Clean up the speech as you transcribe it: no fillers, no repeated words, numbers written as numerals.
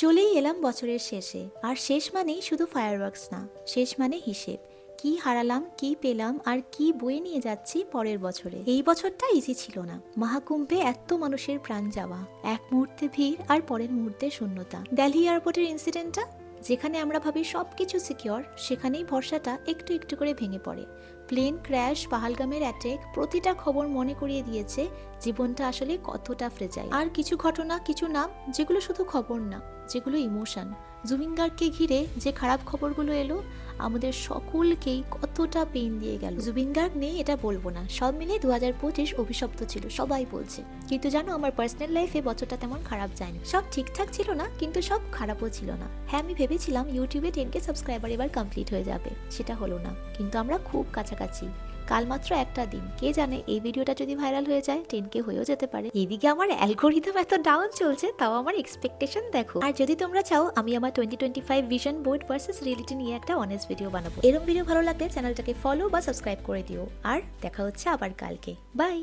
চলেই এলাম বছরের শেষে, আর শেষ মানেই শুধু ফায়ারওয়ার্কস না, শেষ মানে হিসেব। কি হারালাম, কি পেলাম, আর কি বয়ে নিয়ে যাচ্ছি পরের বছরে। এই বছরটা ইজি ছিল না। মহাকুম্ভে এত মানুষের প্রাণ যাওয়া, এক মুহূর্তে ভিড় আর পরের মুহূর্তে শূন্যতা। দিল্লি এয়ারপোর্টের ইনসিডেন্টটা, যেখানে আমরা ভাবি সবকিছু সিকিওর, সেখানেই ভরসাটা একটু একটু করে ভেঙে পড়ে। প্লেন ক্র্যাশ, পাহালগামের অ্যাটেক, প্রতিটা খবর মনে করিয়ে দিয়েছে জীবনটা আসলে কতটা ফ্রেজাইল। আর কিছু ঘটনা, কিছু নাম, যেগুলো শুধু খবর না, যেগুলো ইমোশন। জুবিন গার্গকে ঘিরে যে খারাপ খবরগুলো এলো, আমাদের সকলকেই কতটা পেইন দিয়ে গেল। জুবিন গার্গ নেই এটা বলবো না, সব মিলে 2025 অভিশপ্ত ছিল, সবাই বলছে। কিন্তু জানো, আমার পার্সোনাল লাইফে বছরটা তেমন খারাপ যায়নি। সব ঠিকঠাক ছিল না, কিন্তু সব খারাপও ছিল না। হ্যাঁ, আমি ভেবেছিলাম ইউটিউবে 10K সাবস্ক্রাইবার এবার কমপ্লিট হয়ে যাবে, সেটা হলো না। কিন্তু আমরা খুব কাছাকাছি। কাল মাত্র একটা দিন, কে জানে এই ভিডিওটা যদি ভাইরাল হয়ে যায় 10K হয়েও যেতে পারে। এইদিকে আমার অ্যালগোরিদম এত ডাউন চলছে, তাও আমার এক্সপেকটেশন দেখো। আর যদি তোমরা চাও আমি আমার 2025 ভিশন বোর্ড ভার্সেস রিয়েলিটি নিয়ে একটা অনেস্ট ভিডিও বানাবো, এরকম ভিডিও ভালো লাগলে চ্যানেলটাকে ফলো বা সাবস্ক্রাইব করে দিও। আর দেখা হচ্ছে আবার কালকে। বাই।